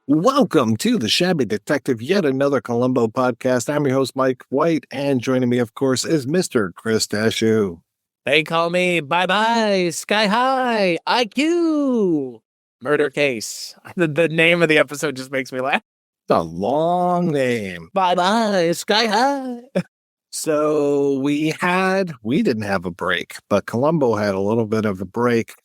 Welcome to the Shabby Detective, yet another Columbo podcast. I'm your host, Mike White, and joining me, of course, is Mr. Chris Dashu. They call me Bye-Bye Sky High I.Q. Murder case. The name of the episode just makes me laugh. It's a long name. Bye-Bye Sky High. So we didn't have a break, but Columbo had a little bit of a break.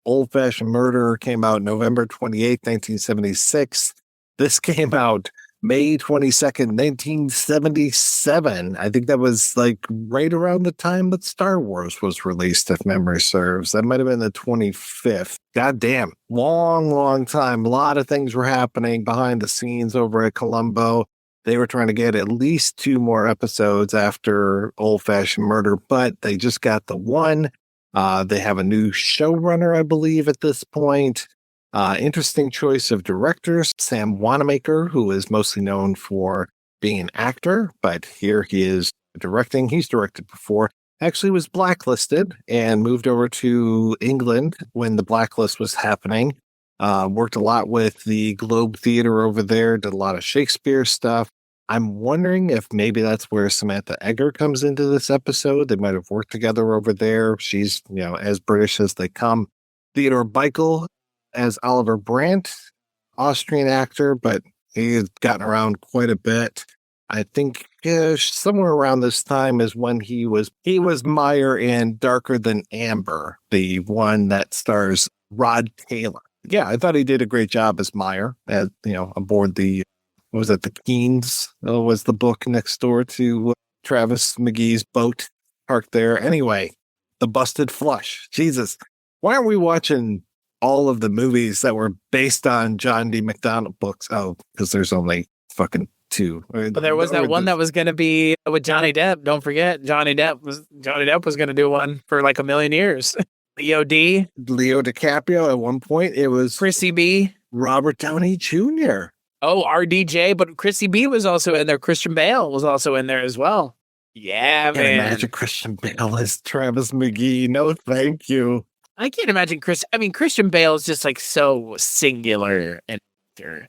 Old Fashioned Murder came out November 28th, 1976. This came out May 22nd, 1977. I think that was like right around the time that Star Wars was released, if memory serves. That might have been the 25th. Goddamn. Long time. A lot of things were happening behind the scenes over at Columbo. They were trying to get at least 2 more episodes after Old Fashioned Murder, but they just got the one. They have a new showrunner, I believe, at this point. Interesting choice of directors. Sam Wanamaker, who is mostly known for being an actor, but here he is directing. He's directed before. Actually was blacklisted and moved over to England when the blacklist was happening. Worked a lot with the Globe Theatre over there, did a lot of Shakespeare stuff. I'm wondering if maybe that's where Samantha Eggar comes into this episode. They might have worked together over there. She's, as British as they come. Theodore Bikel as Oliver Brandt, Austrian actor, but he's gotten around quite a bit. I think somewhere around this time is when he was Meyer in Darker Than Amber, the one that stars Rod Taylor. Yeah, I thought he did a great job as Meyer, aboard the, what was it, the Keens was the book next door to Travis McGee's boat parked there. Anyway, The Busted Flush. Jesus, why aren't we watching all of the movies that were based on John D. MacDonald books? Oh, because there's only fucking 2. But there was that one that was going to be with Johnny Depp. Don't forget, Johnny Depp was going to do one for like a million years. Leo DiCaprio at one point. It was Chrissy B. Robert Downey Jr. Oh, RDJ, but Chrissy B was also in there. Christian Bale was also in there as well. Yeah, man. Imagine Christian Bale as Travis McGee. No, thank you. I can't imagine Christian Bale is just like so singular and can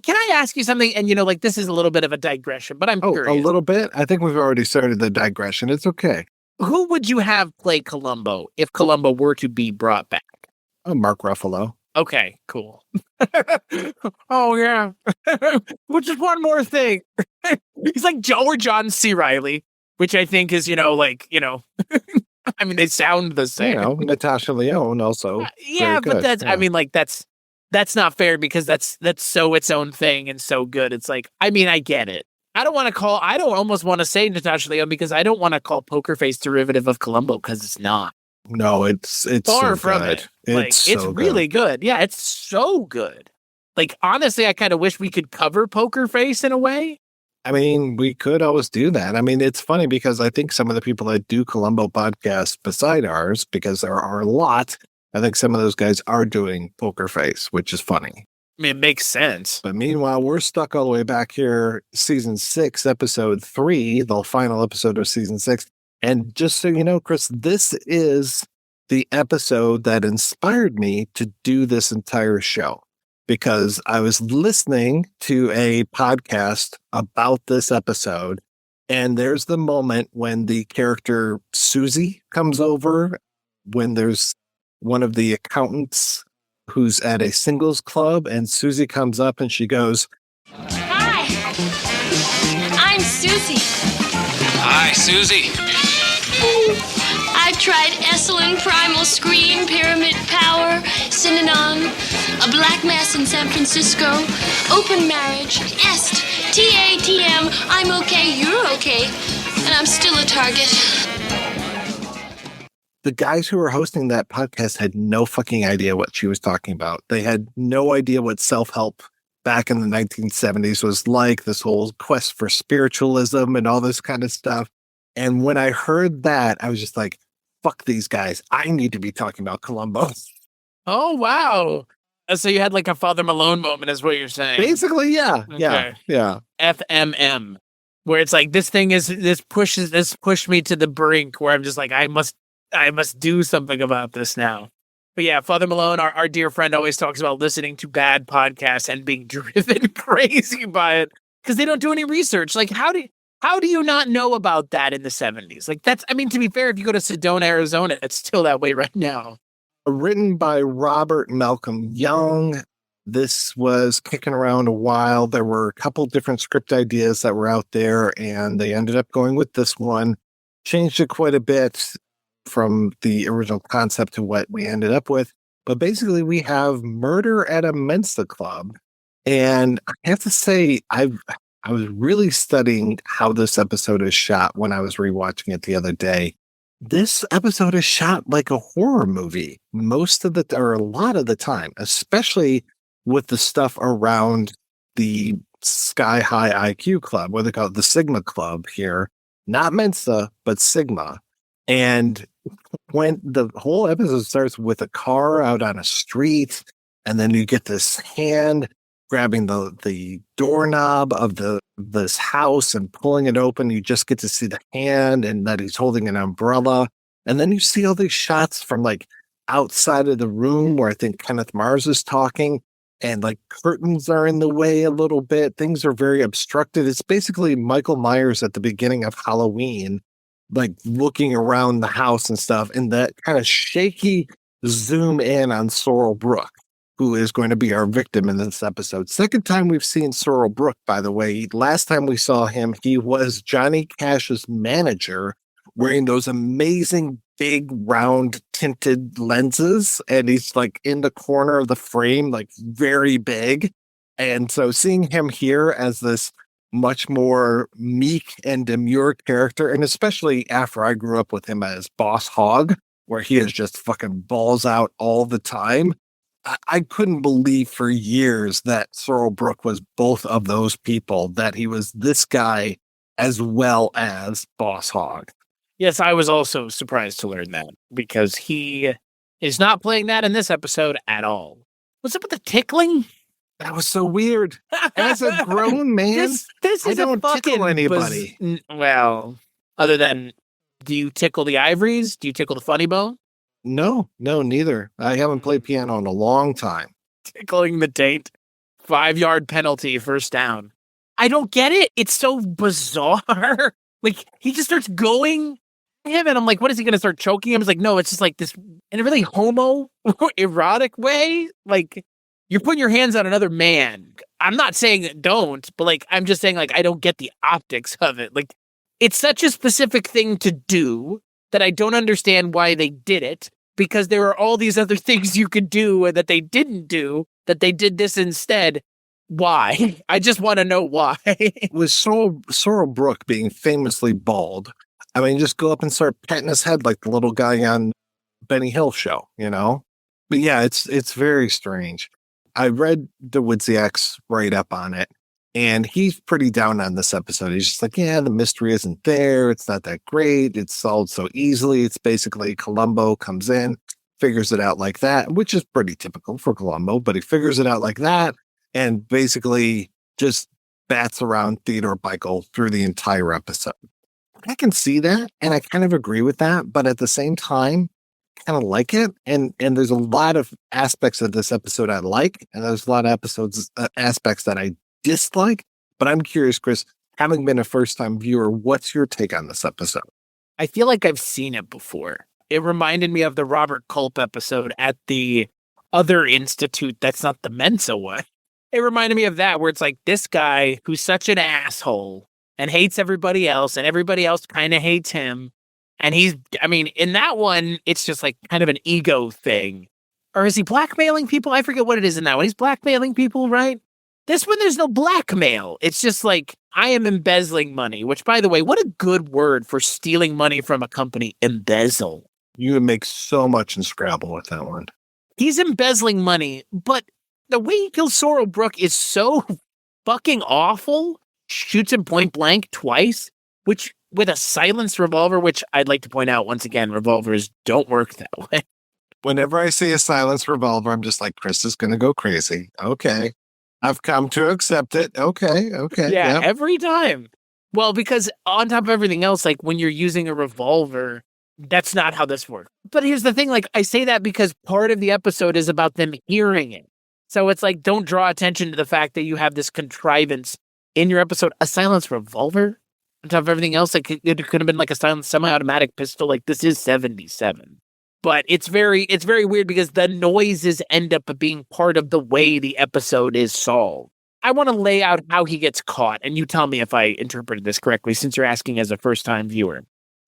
I ask you something? And this is a little bit of a digression, but I'm curious. A little bit? I think we've already started the digression. It's okay. Who would you have play Columbo if Columbo were to be brought back? Oh, Mark Ruffalo. Okay, cool. Oh, yeah. Which is one more thing. He's like Joe or John C. Reilly, which I think is, I mean, they sound the same. Natasha Lyonne also. Yeah, but that's, I mean, like, that's not fair because that's so its own thing and so good. It's like, I mean, I get it. I don't almost want to say Natasha Lyonne because I don't want to call Poker Face derivative of Columbo because it's not. No, it's far so from good. it. It's really good. Yeah, it's so good. Like, honestly, I kind of wish we could cover Poker Face in a way. I mean, we could always do that. I mean, it's funny because I think some of the people that do Columbo podcasts beside ours, because there are a lot, I think some of those guys are doing Poker Face, which is funny. I mean, it makes sense. But meanwhile, we're stuck all the way back here, season 6, episode 3, the final episode of season 6. And just so you know, Chris, this is the episode that inspired me to do this entire show because I was listening to a podcast about this episode. And there's the moment when the character Susie comes over, when there's one of the accountants who's at a singles club, and Susie comes up and she goes, "Hi, I'm Susie. Hi, Susie. I've tried Esalen, Primal, Scream, Pyramid Power, Synanon, a Black Mass in San Francisco, Open Marriage, Est, TATM, I'm okay, you're okay, and I'm still a target." The guys who were hosting that podcast had no fucking idea what she was talking about. They had no idea what self-help back in the 1970s was like, this whole quest for spiritualism and all this kind of stuff. And when I heard that, I was just like, fuck these guys. I need to be talking about Columbo. Oh, wow. So you had like a Father Malone moment is what you're saying. Basically, yeah. Okay. Yeah. FMM. Where it's like, this pushed me to the brink where I'm just like, I must do something about this now. But yeah, Father Malone, our dear friend, always talks about listening to bad podcasts and being driven crazy by it because they don't do any research. Like, how do you not know about that in the 70s? Like, to be fair, if you go to Sedona, Arizona, it's still that way right now. Written by Robert Malcolm Young. This was kicking around a while. There were a couple different script ideas that were out there, and they ended up going with this one. Changed it quite a bit from the original concept to what we ended up with. But basically, we have murder at a Mensa club. And I have to say, I was really studying how this episode is shot when I was rewatching it the other day. This episode is shot like a horror movie or a lot of the time, especially with the stuff around the Sky High I.Q club, what they call it, the Sigma club here. Not Mensa, but Sigma. And when the whole episode starts with a car out on a street, and then you get this hand grabbing the doorknob of this house and pulling it open. You just get to see the hand and that he's holding an umbrella. And then you see all these shots from like outside of the room where I think Kenneth Mars is talking, and like curtains are in the way a little bit. Things are very obstructed. It's basically Michael Myers at the beginning of Halloween, like looking around the house and stuff, and that kind of shaky zoom in on Sorrel Brook, who is going to be our victim in this episode. Second time we've seen Sorrel Brook, by the way. Last time we saw him, he was Johnny Cash's manager, wearing those amazing big round tinted lenses, and he's like in the corner of the frame, like very big. And so seeing him here as this much more meek and demure character, and especially after I grew up with him as Boss Hogg, where he is just fucking balls out all the time, I couldn't believe for years that Sorrel Brook was both of those people, that he was this guy as well as Boss Hogg. Yes, I was also surprised to learn that, because he is not playing that in this episode at all. What's up with the tickling? That was so weird. As a grown man, this is I don't a fucking tickle anybody. Well, other than, do you tickle the ivories? Do you tickle the funny bone? No, neither. I haven't played piano in a long time. Tickling the taint. 5-yard penalty, first down. I don't get it. It's so bizarre. Like, he just starts going at him, and I'm like, what is he going to start choking him? It's like, no, it's just like this in a really homo-erotic way. Like, you're putting your hands on another man. I'm not saying that don't, but like, I'm just saying, like, I don't get the optics of it. Like, it's such a specific thing to do that I don't understand why they did it, because there are all these other things you could do that they didn't do, that they did this instead. Why? I just want to know why. With Sorrel Brook being famously bald, I mean, just go up and start petting his head like the little guy on Benny Hill show, you know? But yeah, it's very strange. I read the Woodziak's write-up on it, and he's pretty down on this episode. He's just like, yeah, the mystery isn't there. It's not that great. It's solved so easily. It's basically Columbo comes in, figures it out like that, which is pretty typical for Columbo, but he figures it out like that and basically just bats around Theodore Bikel through the entire episode. I can see that, and I kind of agree with that, but at the same time, kind of like it. And there's a lot of aspects of this episode I like, and there's a lot of aspects that I dislike. But I'm curious, Chris, having been a first-time viewer, what's your take on this episode? I feel like I've seen it before. It reminded me of the Robert Culp episode at the other institute that's not the Mensa one. It reminded me of that, where it's like this guy who's such an asshole and hates everybody else, and everybody else kind of hates him. And in that one, it's just like kind of an ego thing. Or is he blackmailing people? I forget what it is in that one. He's blackmailing people, right? This one, there's no blackmail. It's just like, I am embezzling money, which, by the way, what a good word for stealing money from a company, embezzle. You would make so much in Scrabble with that one. He's embezzling money, but the way he kills Sorrel Brook is so fucking awful. Shoots him point blank twice, which with a silenced revolver, which I'd like to point out once again, revolvers don't work that way. Whenever I see a silenced revolver, I'm just like, Chris is going to go crazy. Okay. I've come to accept it. Okay. Yeah, yep. Every time. Well, because on top of everything else, like when you're using a revolver, That's not how this works. But here's the thing, like, I say that because part of the episode is about them hearing it. So it's like, don't draw attention to the fact that you have this contrivance in your episode, a silenced revolver on top of everything else. Like, it could have been like a silenced semi-automatic pistol. Like, this is 77. But it's very weird because the noises end up being part of the way the episode is solved. I want to lay out how he gets caught, and you tell me if I interpreted this correctly, since you're asking as a first-time viewer.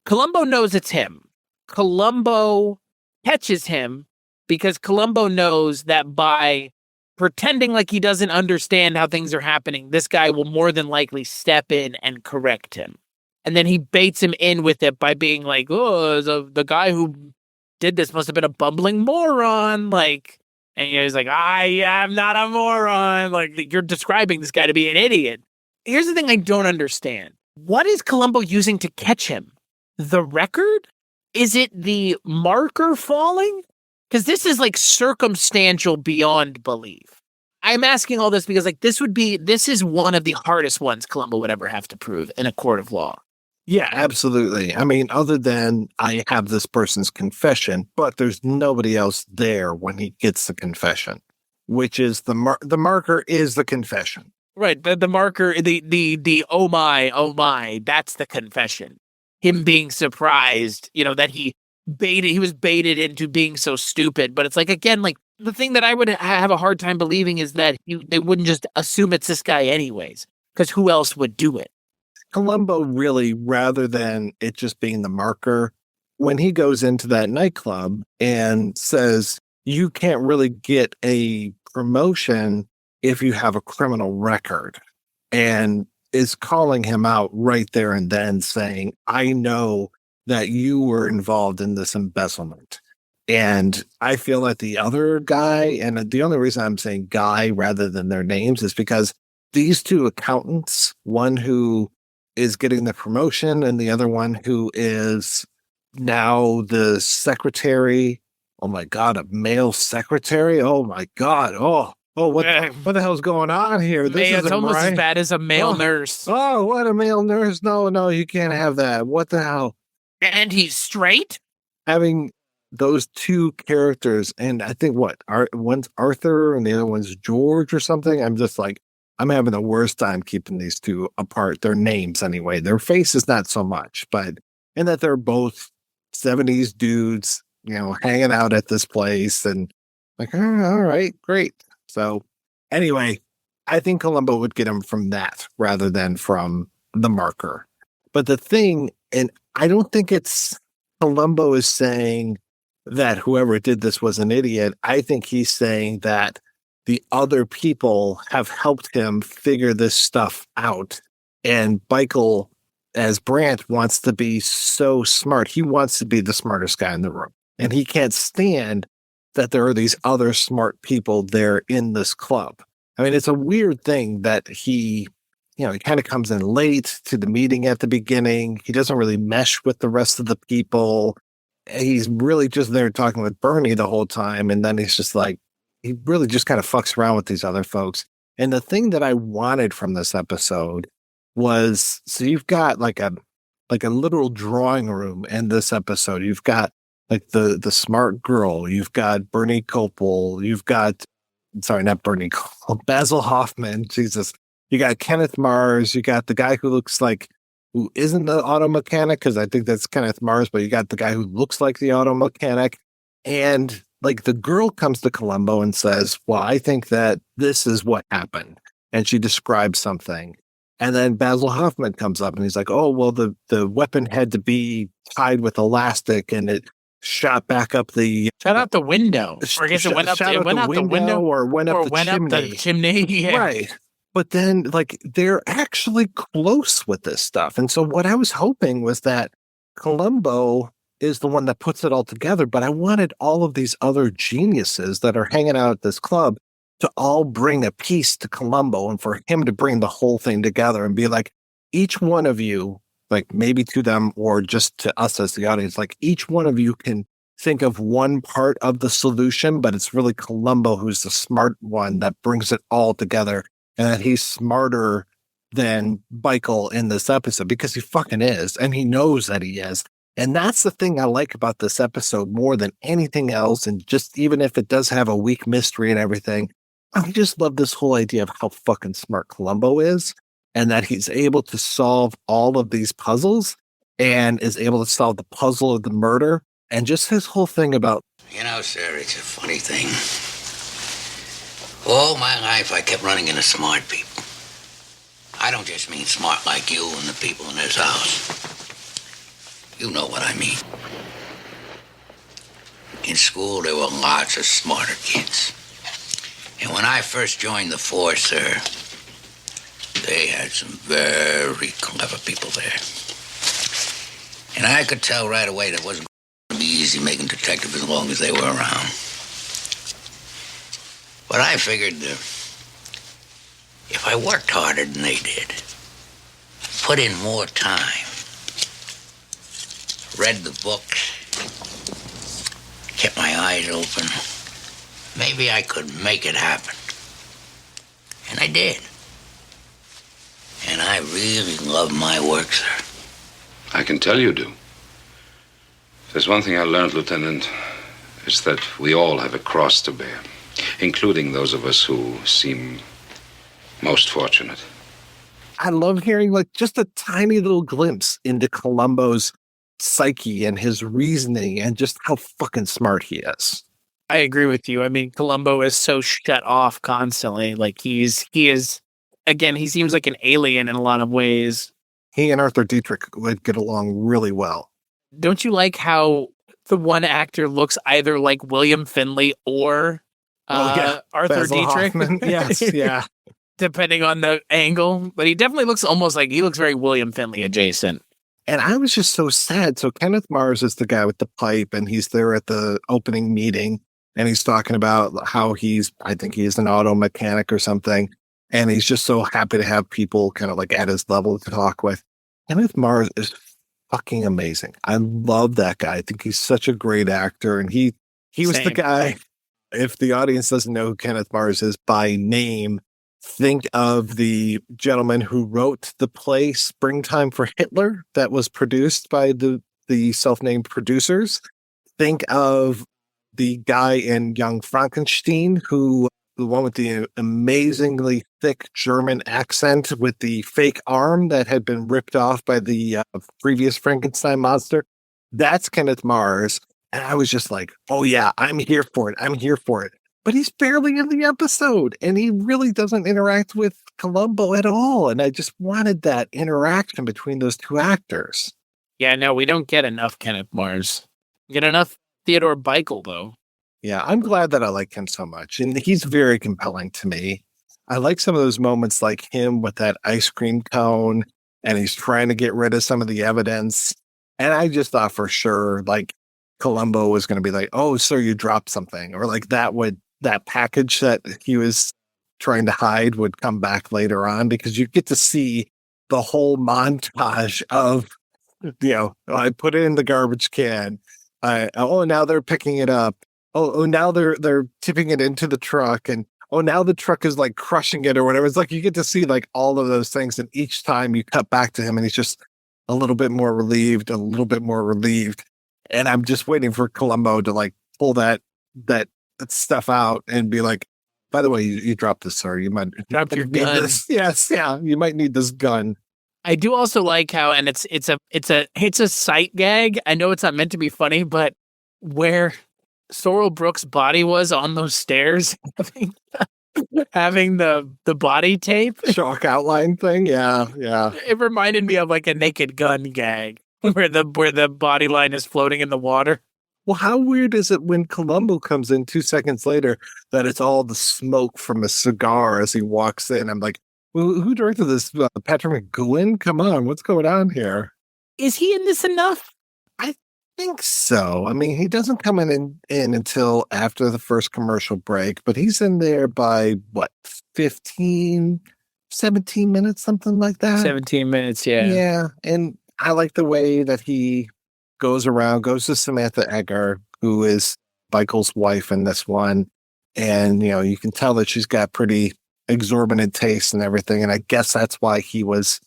Columbo knows it's him. Columbo catches him because Columbo knows that by pretending like he doesn't understand how things are happening, this guy will more than likely step in and correct him. And then he baits him in with it by being like, oh, the guy who did this must have been a bumbling moron. Like, and he's like, I am not a moron. Like, you're describing this guy to be an idiot. Here's the thing I don't understand. What is Columbo using to catch him? The record? Is it the marker falling? Because this is like circumstantial beyond belief. I'm asking all this because like this is one of the hardest ones Columbo would ever have to prove in a court of law. Yeah, absolutely. I mean, other than I have this person's confession, but there's nobody else there when he gets the confession, which is the marker is the confession. Right. The marker, the oh my, that's the confession. Him being surprised, that he was baited into being so stupid. But it's like, again, like the thing that I would have a hard time believing is that they wouldn't just assume it's this guy anyways, because who else would do it? Columbo really, rather than it just being the marker, when he goes into that nightclub and says, you can't really get a promotion if you have a criminal record, and is calling him out right there and then saying, I know that you were involved in this embezzlement. And I feel that the other guy, and the only reason I'm saying guy rather than their names is because these two accountants, one who is getting the promotion and the other one who is now the secretary. Oh my God, a male secretary. Oh my God. What the hell's going on here? It's almost as bad as a male nurse. Oh, what a male nurse. No, you can't have that. What the hell? And he's straight? Having those two characters, and I think one's Arthur and the other one's George or something. I'm just like, I'm having the worst time keeping these two apart. Their names anyway. Their faces not so much, and that they're both 70s dudes, hanging out at this place and like, oh, all right, great. So anyway, I think Columbo would get him from that rather than from the marker. But the thing, and I don't think it's Columbo is saying that whoever did this was an idiot. I think he's saying that the other people have helped him figure this stuff out. And Bikel, as Brandt, wants to be so smart. He wants to be the smartest guy in the room. And he can't stand that there are these other smart people there in this club. I mean, it's a weird thing that he kind of comes in late to the meeting at the beginning. He doesn't really mesh with the rest of the people. He's really just there talking with Bernie the whole time. And then he's just like, he really just kind of fucks around with these other folks. And the thing that I wanted from this episode was, so you've got like a literal drawing room in this episode. You've got like the smart girl. You've got Bernie Copel. You've got, sorry, not Bernie Copel, Basil Hoffman. Jesus. You got Kenneth Mars. You got the guy who isn't the auto mechanic, because I think that's Kenneth Mars, but you got the guy who looks like the auto mechanic. And like the girl comes to Columbo and says, well, I think that this is what happened. And she describes something. And then Basil Hoffman comes up and he's like, oh, well, the weapon had to be tied with elastic and it shot back up the... Shot out the window. Or I guess it went out the window or went up the chimney. Yeah. Right. But then like they're actually close with this stuff. And so what I was hoping was that Columbo is the one that puts it all together, but I wanted all of these other geniuses that are hanging out at this club to all bring a piece to Columbo and for him to bring the whole thing together and be like, each one of you, like maybe to them or just to us as the audience, like each one of you can think of one part of the solution, but it's really Columbo who's the smart one that brings it all together, and that he's smarter than Bikel in this episode because he fucking is, and he knows that he is. And that's the thing I like about this episode more than anything else. And just even if it does have a weak mystery and everything, I just love this whole idea of how fucking smart Columbo is and that he's able to solve all of these puzzles and is able to solve the puzzle of the murder. And just his whole thing about, You know, sir, it's a funny thing. All my life, I kept running into smart people. I don't just mean smart like you and the people in this house. You know what I mean. In school, there were lots of smarter kids. And when I first joined the force, sir, they had some very clever people there. And I could tell right away that it wasn't going to be easy making detectives as long as they were around. But I figured if I worked harder than they did, put in more time, read the books, kept my eyes open, maybe I could make it happen. And I did. And I really love my work, sir. I can tell you do. If there's one thing I learned, Lieutenant, it's that we all have a cross to bear, including those of us who seem most fortunate. I love hearing like just a tiny little glimpse into Columbo's psyche and his reasoning and just how fucking smart he is. I agree with you. I mean, Columbo is so shut off constantly. Like he is, again, he seems like an alien in a lot of ways. He and Arthur Dietrich would get along really well. Don't you like how the one actor looks either like William Finley or Arthur Basil Dietrich? Hoffman. Yes, yeah. Depending on the angle. But he definitely looks almost like, he looks very William Finley adjacent. And I was just so sad. So Kenneth Mars is the guy with the pipe, and he's there at the opening meeting, and he's talking about how I think he's an auto mechanic or something. And he's just so happy to have people kind of like at his level to talk with. Kenneth Mars is fucking amazing. I love that guy. I think he's such a great actor. And he was the guy, if the audience doesn't know who Kenneth Mars is by name, think of the gentleman who wrote the play Springtime for Hitler that was produced by the self-named producers. Think of the guy in Young Frankenstein the one with the amazingly thick German accent with the fake arm that had been ripped off by the previous Frankenstein monster. That's Kenneth Mars. And I was just like, oh yeah, I'm here for it. I'm here for it. But he's barely in the episode, and he really doesn't interact with Columbo at all. And I just wanted that interaction between those two actors. Yeah, no, we don't get enough Kenneth Mars. We get enough Theodore Bikel, though. Yeah, I'm glad that I like him so much. And he's very compelling to me. I like some of those moments like him with that ice cream cone, and he's trying to get rid of some of the evidence. And I just thought for sure, like, Columbo was going to be like, oh, sir, you dropped something. Or like that package that he was trying to hide would come back later on, because you get to see the whole montage of, I put it in the garbage can. Now they're picking it up. Now they're tipping it into the truck, and now the truck is like crushing it or whatever. It's like you get to see like all of those things, and each time you cut back to him and he's just a little bit more relieved, a little bit more relieved. And I'm just waiting for Columbo to like pull that stuff out and be like, by the way, you dropped this, sir. You might drop your need gun. This. Yes, yeah, you might need this gun. I do also like how, and it's a sight gag. I know it's not meant to be funny, but where Sorrel Brooks' body was on those stairs, having the body tape, chalk outline thing. Yeah. It reminded me of like a Naked Gun gag where the body line is floating in the water. Well, how weird is it when Columbo comes in 2 seconds later that it's all the smoke from a cigar as he walks in? I'm like, well, who directed this? Patrick McGowan? Come on, what's going on here? Is he in this enough? I think so. I mean, he doesn't come in until after the first commercial break, but he's in there by 15, 17 minutes, something like that. 17 minutes, yeah. Yeah, and I like the way that he goes to Samantha Eggar, who is Bikel's wife in this one. And, you can tell that she's got pretty exorbitant taste and everything. And I guess that's why he was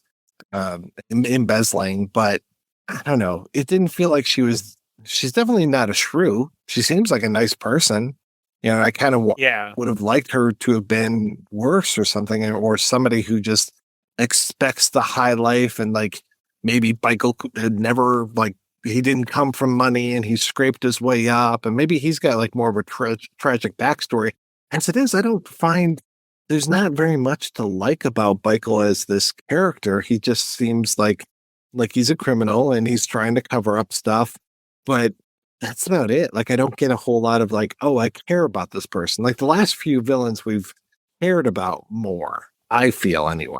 embezzling. But I don't know. It didn't feel like she's definitely not a shrew. She seems like a nice person. I kind of Yeah. would have liked her to have been worse or something, or somebody who just expects the high life, and like maybe Bikel had never, like, he didn't come from money and he scraped his way up, and maybe he's got like more of a tragic backstory. As it is, I don't find there's not very much to like about Bikel as this character. He just seems like he's a criminal and he's trying to cover up stuff, but that's about it. Like, I don't get a whole lot of like, oh, I care about this person. Like the last few villains we've cared about more, I feel anyway.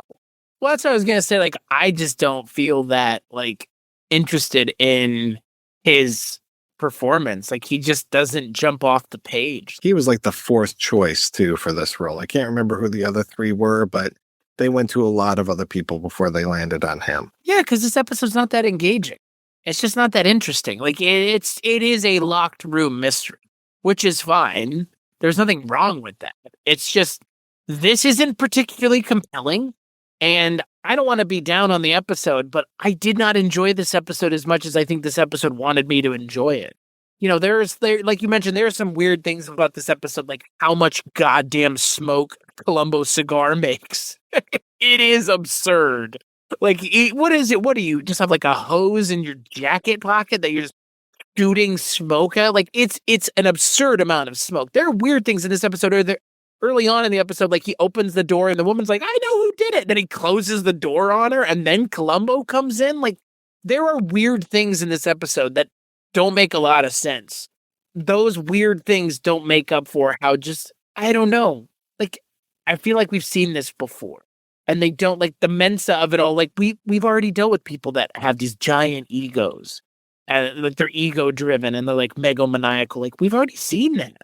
Well, that's what I was gonna say. Like, I just don't feel that like interested in his performance. Like, he just doesn't jump off the page. He was like the fourth choice too for this role. I can't remember who the other three were, but they went to a lot of other people before they landed on him. Yeah, because this episode's not that engaging. It's just not that interesting. Like, it is a locked room mystery, which is fine. There's nothing wrong with that. It's just, this isn't particularly compelling, and I don't want to be down on the episode, but I did not enjoy this episode as much as I think this episode wanted me to enjoy it. Like you mentioned, there are some weird things about this episode, like how much goddamn smoke Columbo cigar makes. It is absurd. Like, what is it? What do you just have, like a hose in your jacket pocket that you're just shooting smoke at? Like, it's an absurd amount of smoke. There are weird things in this episode. Early on in the episode, like, he opens the door and the woman's like, I know who did it. Then he closes the door on her, and then Columbo comes in. Like, there are weird things in this episode that don't make a lot of sense. Those weird things don't make up for how just, I don't know. Like, I feel like we've seen this before. And they don't, like, the Mensa of it all. Like, we've already dealt with people that have these giant egos, and like they're ego driven and they're like megomaniacal. Like, we've already seen that.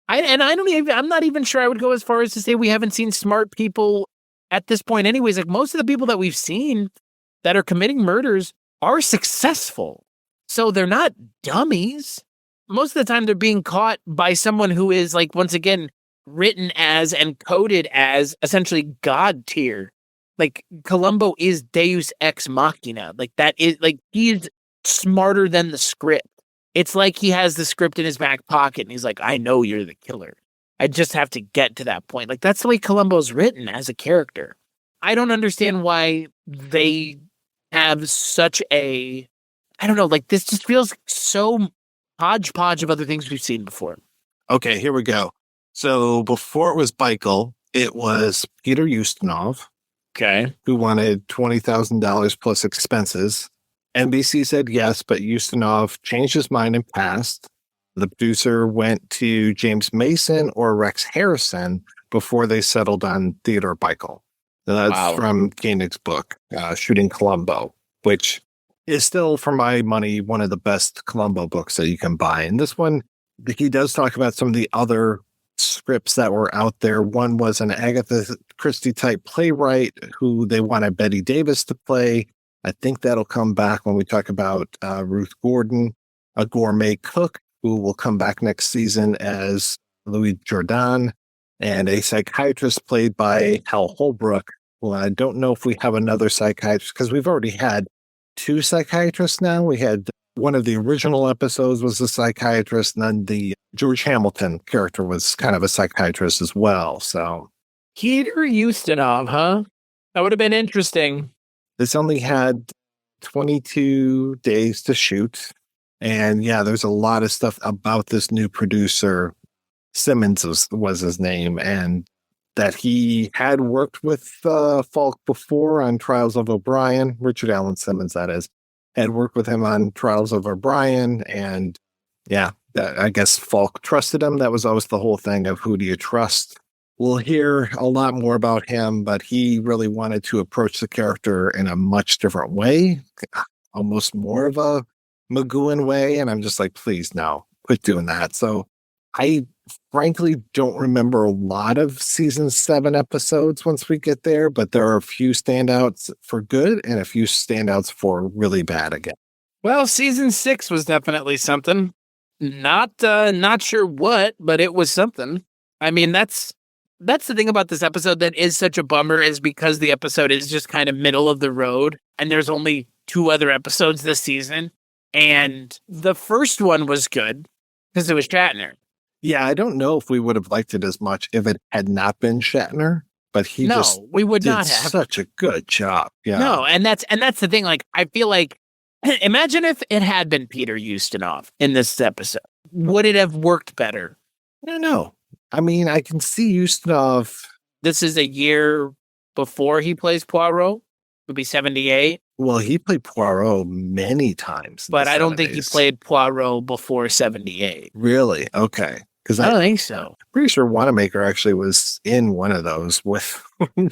I'm not even sure I would go as far as to say we haven't seen smart people at this point. Anyways, like, most of the people that we've seen that are committing murders are successful, so they're not dummies. Most of the time, they're being caught by someone who is, like, once again, written as and coded as essentially God tier. Like, Columbo is Deus ex machina. Like, that is, like, he's smarter than the script. It's like he has the script in his back pocket and he's like, I know you're the killer. I just have to get to that point. Like, that's the way Columbo's written as a character. I don't understand why they have such a, I don't know, like, this just feels so hodgepodge of other things we've seen before. Okay, here we go. So before it was Bikel, it was Peter Ustinov. Okay. Who wanted $20,000 plus expenses. NBC said yes, but Ustinov changed his mind and passed. The producer went to James Mason or Rex Harrison before they settled on Theodore Bikel. Now, that's from Koenig's book, Shooting Columbo, which is still, for my money, one of the best Columbo books that you can buy. And this one, he does talk about some of the other scripts that were out there. One was an Agatha Christie type playwright who they wanted Betty Davis to play. I think that'll come back when we talk about Ruth Gordon, a gourmet cook who will come back next season as Louis Jourdan, and a psychiatrist played by Hal Holbrook. Well, I don't know if we have another psychiatrist because we've already had two psychiatrists now. We had one of the original episodes was a psychiatrist, and then the George Hamilton character was kind of a psychiatrist as well. So Peter Ustinov, huh? That would have been interesting. This only had 22 days to shoot. And yeah, there's a lot of stuff about this new producer. Simmons was his name, and that he had worked with Falk before on Trials of O'Brien. Richard Allen Simmons, that is. Had worked with him on Trials of O'Brien, and yeah, I guess Falk trusted him. That was always the whole thing of who do you trust. We'll hear a lot more about him, but he really wanted to approach the character in a much different way, almost more of a McGowan way, and I'm just like, please, no, quit doing that. So I frankly don't remember a lot of season 7 episodes once we get there, but there are a few standouts for good and a few standouts for really bad again. Well, season 6 was definitely something. Not sure what, but it was something. I mean, that's the thing about this episode that is such a bummer, is because the episode is just kind of middle of the road and there's only 2 other episodes this season. And the first one was good because it was Shatner. Yeah, I don't know if we would have liked it as much if it had not been Shatner, but he just we would did not have. such a good job. Yeah. No, and that's the thing. Like, I feel like, imagine if it had been Peter Ustinov in this episode. Would it have worked better? I don't know. I mean, I can see Ustinov. This is a year before he plays Poirot. It would be 78. Well, he played Poirot many times. But I don't think he played Poirot before 78. Really? Okay. Because I don't think so. I'm pretty sure Wanamaker actually was in one of those with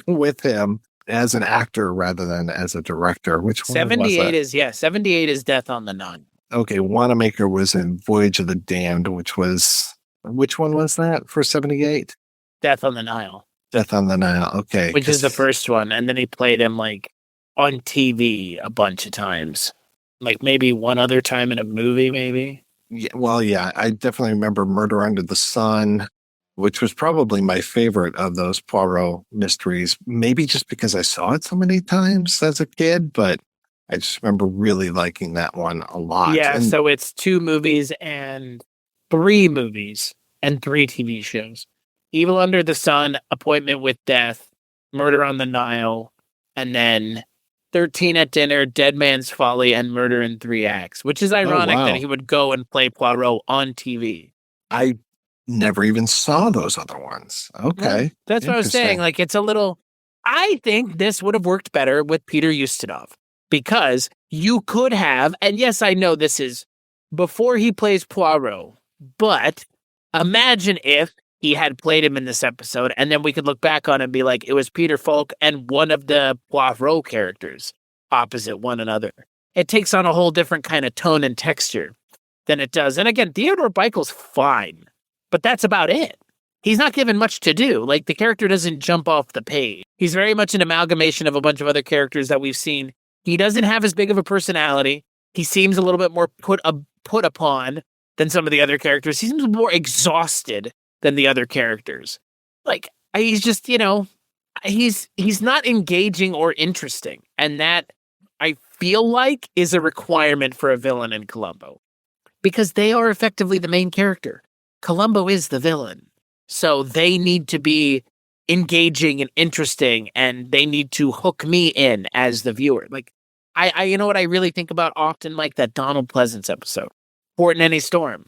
with him as an actor rather than as a director. Which one 78 is 78 is Death on the Nile. Okay, Wanamaker was in Voyage of the Damned, which one was that for 78? Death on the Nile. Death on the Nile. Okay. Which is the first one, and then he played him like on TV a bunch of times. Like maybe one other time in a movie, maybe. Yeah, well, yeah, I definitely remember Murder Under the Sun, which was probably my favorite of those Poirot mysteries. Maybe just because I saw it so many times as a kid, but I just remember really liking that one a lot. Yeah, so it's 2 movies and 3 movies and 3 TV shows. Evil Under the Sun, Appointment with Death, Murder on the Nile, and then 13 at Dinner, Dead Man's Folly, and Murder in 3 Acts, which is ironic that he would go and play Poirot on TV. I never even saw those other ones. Okay. Yeah, that's what I was saying. Like, it's a little... I think this would have worked better with Peter Ustinov because you could have, and yes, I know this is before he plays Poirot, but imagine if he had played him in this episode, and then we could look back on it and be like, it was Peter Falk and one of the Poirot characters opposite one another. It takes on a whole different kind of tone and texture than it does. And again, Theodore Bikel's fine, but that's about it. He's not given much to do. Like, the character doesn't jump off the page. He's very much an amalgamation of a bunch of other characters that we've seen. He doesn't have as big of a personality. He seems a little bit more put upon than some of the other characters. He seems more exhausted than the other characters. Like, he's just, he's not engaging or interesting. And that, I feel like, is a requirement for a villain in Columbo. Because they are effectively the main character. Columbo is the villain. So they need to be engaging and interesting, and they need to hook me in as the viewer. Like, I you know what I really think about often? Like that Donald Pleasance episode, Port in Any Storm.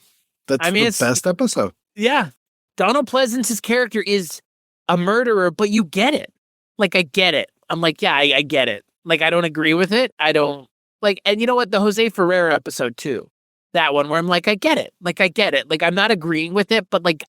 That's the best episode. Yeah. Donald Pleasance's character is a murderer, but you get it. Like, I get it. I'm like, yeah, I get it. Like, I don't agree with it. I don't like, and you know what? The Jose Ferreira episode too. That one where I'm like, I get it. Like, I get it. Like, I'm not agreeing with it, but like,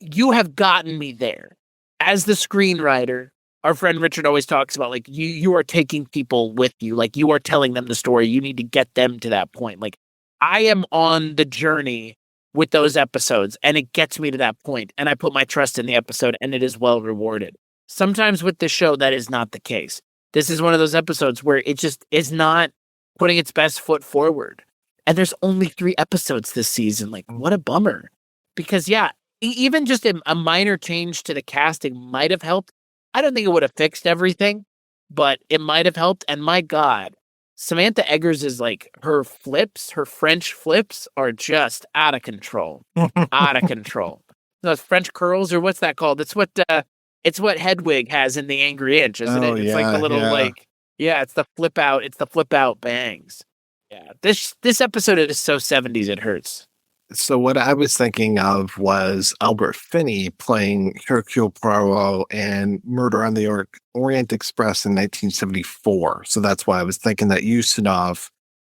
you have gotten me there. As the screenwriter, our friend Richard always talks about, like, you are taking people with you. Like, you are telling them the story. You need to get them to that point. Like, I am on the journey with those episodes, and it gets me to that point, and I put my trust in the episode, and it is well rewarded. Sometimes with this show, that is not the case. This is one of those episodes where it just is not putting its best foot forward. And there's only 3 episodes this season. Like, what a bummer. Because, yeah, even just a minor change to the casting might have helped. I don't think it would have fixed everything, but it might have helped. And my God, Samantha Eggers is like, her French flips are just out of control. Out of control. Those French curls, or what's that called? It's what Hedwig has in The Angry Inch, isn't it? It's like the little it's the flip out. It's the flip out bangs. Yeah, this episode is so 70s it hurts. So what I was thinking of was Albert Finney playing Hercule Poirot and Murder on the Orient Express in 1974. So that's why I was thinking that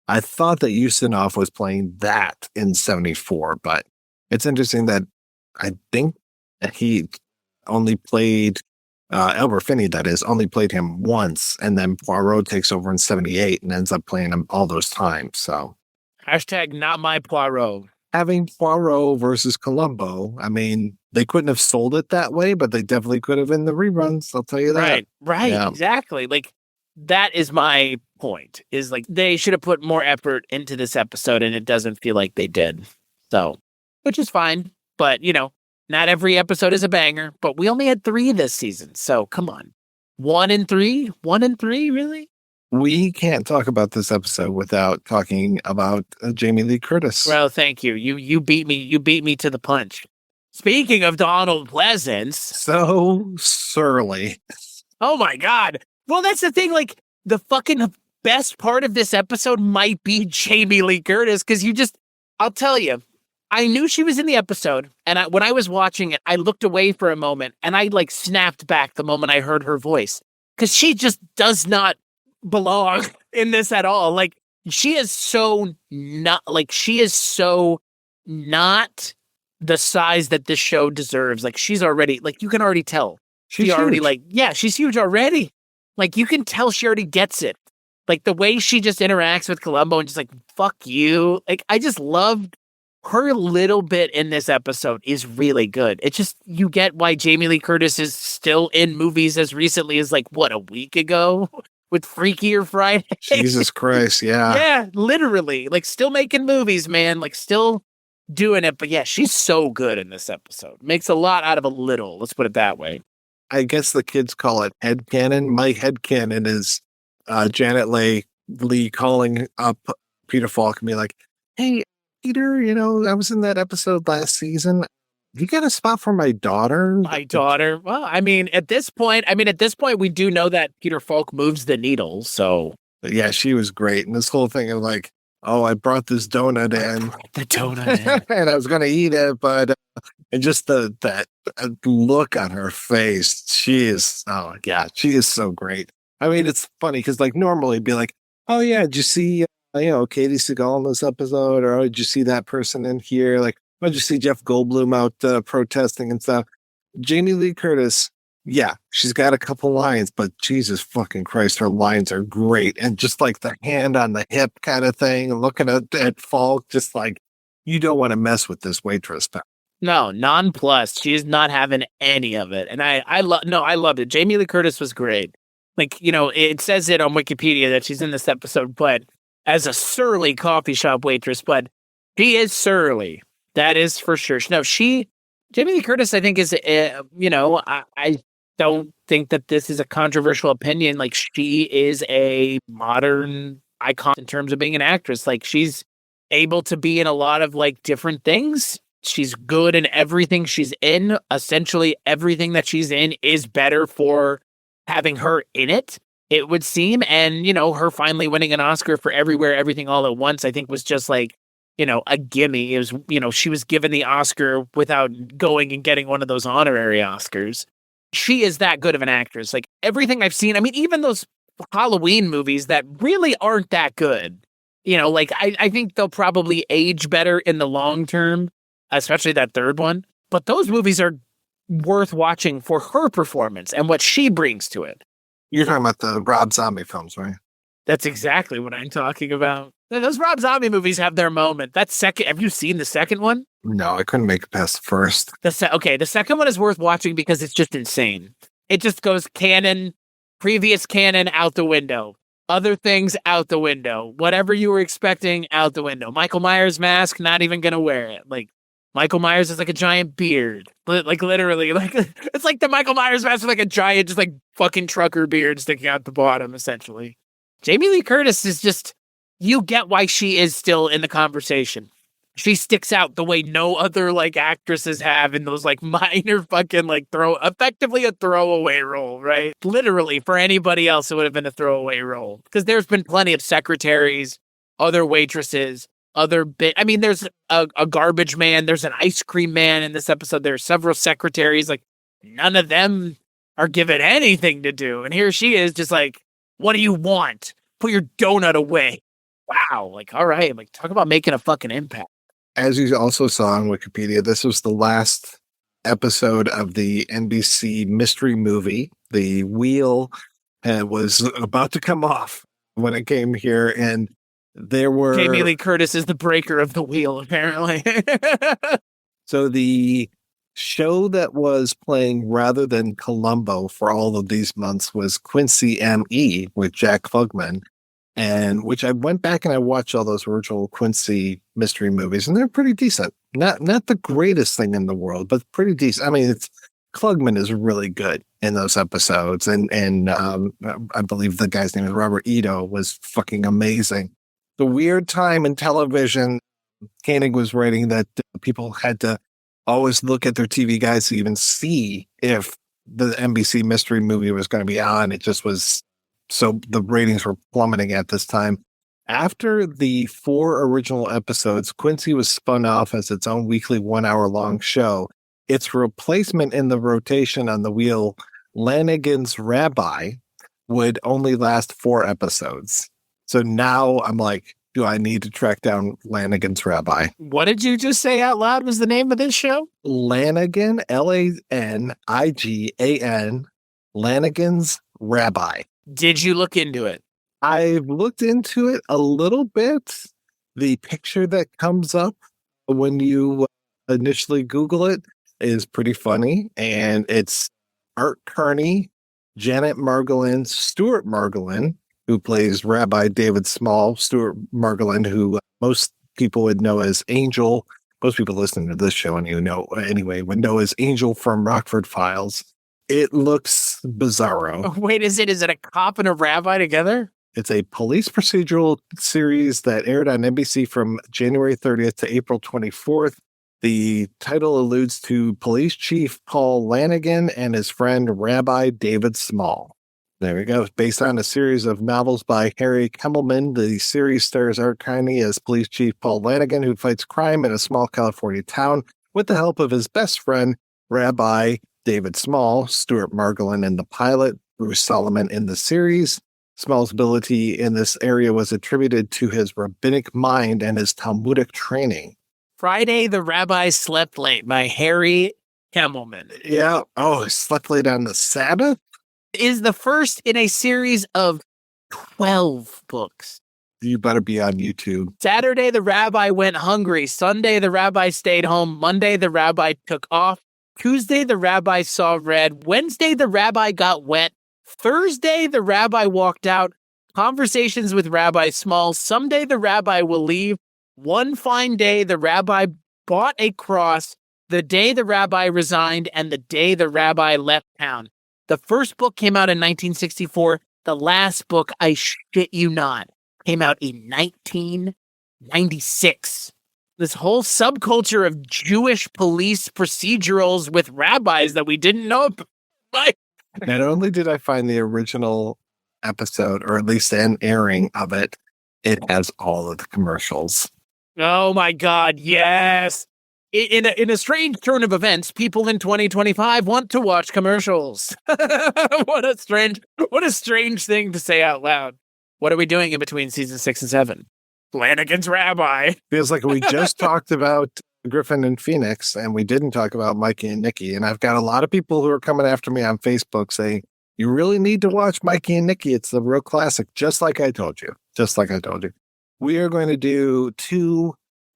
I thought that Ustinov was playing that in 74, but it's interesting that I think that he only played Albert Finney, that is, only played him once, and then Poirot takes over in 78 and ends up playing him all those times. So #, not my Poirot. Having Poirot versus Columbo, I mean, they couldn't have sold it that way, but they definitely could have in the reruns. I'll tell you that. Right, yeah. Exactly. Like, that is my point, is like, they should have put more effort into this episode, and it doesn't feel like they did. So, which is fine, but, not every episode is a banger, but we only had 3 this season, so come on. 1 and 3? 1 and 3, really? We can't talk about this episode without talking about Jamie Lee Curtis. Well, thank you. You beat me. You beat me to the punch. Speaking of Donald Pleasance, so surly. oh my God. Well, that's the thing. Like, the fucking best part of this episode might be Jamie Lee Curtis, because I'll tell you, I knew she was in the episode, and when I was watching it, I looked away for a moment, and I like snapped back the moment I heard her voice, because she just does not belong in this at all. Like, she is so not the size that this show deserves. Like, she's already, like, you can already tell. She's already huge. like, yeah, she's huge already. Like, you can tell she already gets it. Like, the way she just interacts with Columbo and just like, fuck you. Like, I just loved her little bit in this episode is really good. It's just, you get why Jamie Lee Curtis is still in movies as recently as, like, what, a week ago with Freakier Friday? Jesus Christ, yeah. Yeah, literally. Like, still making movies, man. Like, still doing it. But yeah, she's so good in this episode. Makes a lot out of a little. Let's put it that way. I guess the kids call it headcanon. My headcanon is Janet Leigh calling up Peter Falk and be like, hey, Peter, I was in that episode last season. You got a spot for my daughter? My daughter? Well, at this point, we do know that Peter Falk moves the needle, so. But yeah, she was great. And this whole thing of like, oh, I brought this donut in. The donut in. And I was going to eat it, but and just that look on her face, she is, oh my God, she is so great. I mean, it's funny because like normally it'd be like, oh yeah, did you see, Katie Seagal in this episode? Or oh, did you see that person in here? Like, oh, did you see Jeff Goldblum out protesting and stuff? Jamie Lee Curtis, yeah, she's got a couple lines, but Jesus fucking Christ, her lines are great. And just like the hand on the hip kind of thing, and looking at Falk, just like, you don't want to mess with this waitress. No, nonplussed. She is not having any of it. And I loved it. Jamie Lee Curtis was great. Like, it says it on Wikipedia that she's in this episode, but as a surly coffee shop waitress, but she is surly. That is for sure. No, Jamie Lee Curtis, I think is, I don't think that this is a controversial opinion. Like, she is a modern icon in terms of being an actress. Like, she's able to be in a lot of like different things. She's good in everything she's in. Essentially, everything that she's in is better for having her in it, it would seem. And, her finally winning an Oscar for Everywhere, Everything, All at Once, I think was just like, a gimme. It was, she was given the Oscar without going and getting one of those honorary Oscars. She is that good of an actress. Like, everything I've seen, even those Halloween movies that really aren't that good, I think they'll probably age better in the long term, especially that third one. But those movies are worth watching for her performance and what she brings to it. You're talking about the Rob Zombie films, right? That's exactly what I'm talking about. Those Rob Zombie movies have their moment. Have you seen the second one? No, I couldn't make it past the first. The second one is worth watching because it's just insane. It just goes previous canon out the window. Other things out the window. Whatever you were expecting out the window. Michael Myers mask, not even gonna wear it. Like, Michael Myers is like a giant beard. Like, literally, like, it's like the Michael Myers mask with like a giant, just like fucking trucker beard sticking out the bottom, essentially. Jamie Lee Curtis is just, you get why she is still in the conversation. She sticks out the way no other like actresses have in those like minor fucking like effectively a throwaway role, right? Literally, for anybody else, it would have been a throwaway role. Because there's been plenty of secretaries, other waitresses, there's a garbage man, there's an ice cream man in this episode, there are several secretaries, like, none of them are given anything to do. And here she is just like, what do you want? Put your donut away. Wow. Like, all right. Like, talk about making a fucking impact. As you also saw on Wikipedia, this was the last episode of the NBC mystery movie. The wheel was about to come off when it came here, and there were... Jamie Lee Curtis is the breaker of the wheel, apparently. So the show that was playing rather than Columbo for all of these months was Quincy M.E. with Jack Klugman, and which I went back and I watched all those original Quincy mystery movies, and they're pretty decent. Not the greatest thing in the world, but pretty decent. It's Klugman is really good in those episodes. And I believe the guy's name is Robert Ito, was fucking amazing. The weird time in television, Koenig was writing that people had to always look at their TV guides to even see if the NBC mystery movie was going to be on. It just was, so the ratings were plummeting at this time. After the 4 original episodes, Quincy was spun off as its own weekly 1-hour-long show. Its replacement in the rotation on the wheel, Lanigan's Rabbi, would only last 4 episodes. So now I'm like, do I need to track down Lanigan's Rabbi? What did you just say out loud was the name of this show? Lanigan, Lanigan, Lanigan's Rabbi. Did you look into it? I've looked into it a little bit. The picture that comes up when you initially Google it is pretty funny. And it's Art Carney, Janet Margolin, Stuart Margolin, who plays Rabbi David Small. Stuart Margolin, who most people would know as Angel. Most people listening to this show would know as Angel from Rockford Files. It looks bizarro. Oh, wait, is it a cop and a rabbi together? It's a police procedural series that aired on NBC from January 30th to April 24th. The title alludes to Police Chief Paul Lanigan and his friend Rabbi David Small. There we go. It's based on a series of novels by Harry Kemmelman. The series stars Art Carney as Police Chief Paul Lanigan, who fights crime in a small California town with the help of his best friend, Rabbi David Small, Stuart Margolin in the pilot, Bruce Solomon in the series. Small's ability in this area was attributed to his rabbinic mind and his Talmudic training. Friday the Rabbi Slept Late by Harry Kemmelman. Yeah. Oh, Slept Late on the Sabbath? Is the first in a series of 12 books. You better be on YouTube. Saturday, the rabbi went hungry. Sunday, the rabbi stayed home. Monday, the rabbi took off. Tuesday, the rabbi saw red. Wednesday, the rabbi got wet. Thursday, the rabbi walked out. Conversations with Rabbi Small. Someday, the rabbi will leave. One fine day, the rabbi bought a cross. The day the rabbi resigned and the day the rabbi left town. The first book came out in 1964. The last book, I shit you not, came out in 1996. This whole subculture of Jewish police procedurals with rabbis that we didn't know about. Not only did I find the original episode, or at least an airing of it, it has all of the commercials. Oh my God, yes. In a strange turn of events, people in 2025 want to watch commercials. What a strange thing to say out loud. What are we doing in between season 6 and 7? Flanagan's Rabbi. Feels like we just talked about Griffin and Phoenix, and we didn't talk about Mikey and Nikki. And I've got a lot of people who are coming after me on Facebook saying, you really need to watch Mikey and Nikki. It's the real classic, just like I told you. We are going to do 2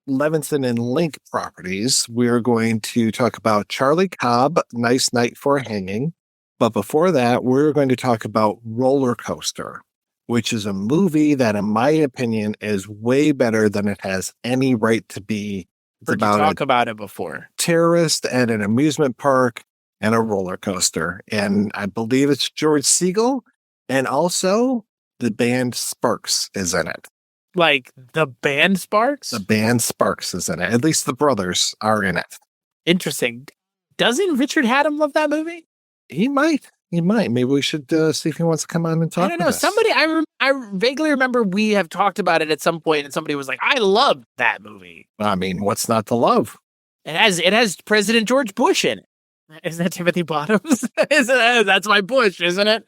Levinson and Link properties. We are going to talk about Charlie Cobb, Nice Night for Hanging. But before that, we're going to talk about Roller Coaster, which is a movie that, in my opinion, is way better than it has any right to be. It's about it before. Terrorist at an amusement park and a roller coaster. And I believe it's George Segal. And also the band Sparks is in it. Like the band Sparks? The band Sparks is in it. At least the brothers are in it. Interesting. Doesn't Richard Haddam love that movie? He might. Maybe we should see if he wants to come on and talk. I don't know. Somebody, I vaguely remember we have talked about it at some point, and somebody was like, "I love that movie." I mean, what's not to love? It has President George Bush in it. Isn't that Timothy Bottoms? That's my Bush, isn't it?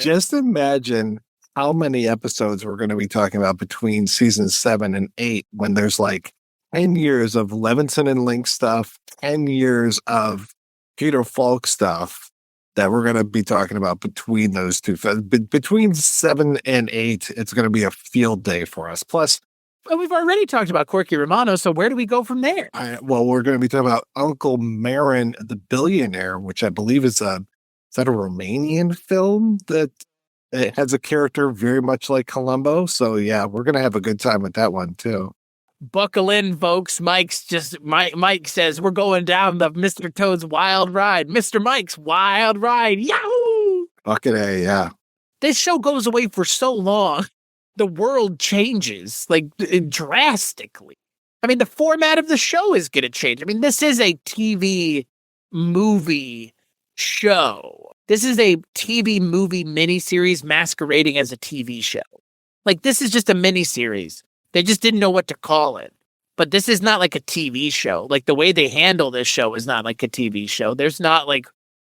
Just imagine how many episodes we're going to be talking about between seasons 7 and 8 when there's like 10 years of Levinson and Link stuff, 10 years of Peter Falk stuff that we're going to be talking about between those two. Between 7 and 8, it's going to be a field day for us. Plus, well, we've already talked about Corky Romano, so where do we go from there? We're going to be talking about Uncle Marin the Billionaire, which I believe is a Romanian film that it has a character very much like Columbo. So yeah, we're going to have a good time with that one too. buckle in, folks. Mike says we're going down the Mr. Toad's wild ride. Mr. Mike's wild ride. Yahoo! Bucket A, yeah. This show goes away for so long. The world changes like drastically. I mean, the format of the show is going to change. I mean, this is a TV movie show. This is a TV movie miniseries masquerading as a TV show. Like, this is just a miniseries. They just didn't know what to call it. But this is not like a TV show. Like, the way they handle this show is not like a TV show. There's not like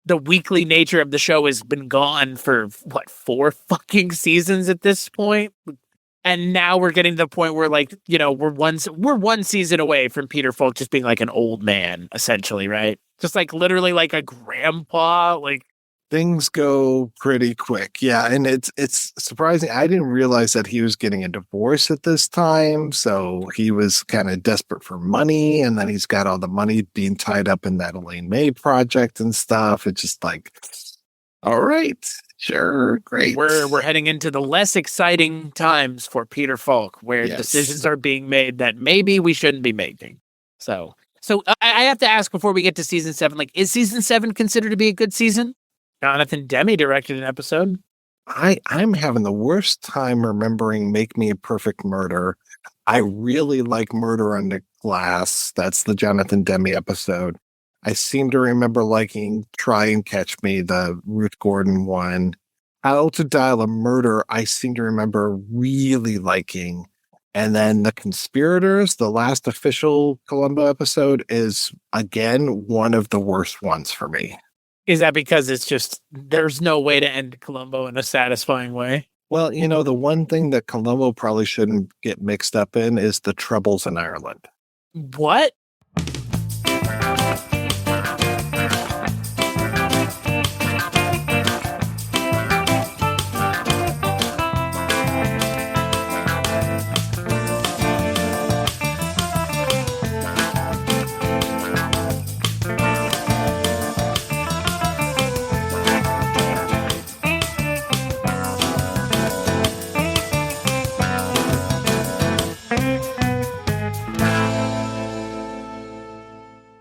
the weekly nature of the show has been gone for what, 4 fucking seasons at this point? And now we're getting to the point where, like, you know, we're one season away from Peter Falk just being like an old man, essentially, right? Just like literally like a grandpa. Like, things go pretty quick. Yeah, and it's surprising. I didn't realize that he was getting a divorce at this time, so he was kind of desperate for money, and then he's got all the money being tied up in that Elaine May project and stuff. It's just like, all right, sure, great. We're heading into the less exciting times for Peter Falk, where Yes. decisions are being made that maybe we shouldn't be making. So I have to ask before we get to season 7, like, is season 7 considered to be a good season? Jonathan Demme directed an episode. I'm having the worst time remembering Make Me a Perfect Murder. I really like Murder on the Glass. That's the Jonathan Demme episode. I seem to remember liking Try and Catch Me, the Ruth Gordon one. How to Dial a Murder, I seem to remember really liking. And then The Conspirators, the last official Columbo episode, is, again, one of the worst ones for me. Is that because it's just, there's no way to end Columbo in a satisfying way? Well, you know, the one thing that Columbo probably shouldn't get mixed up in is the Troubles in Ireland. What?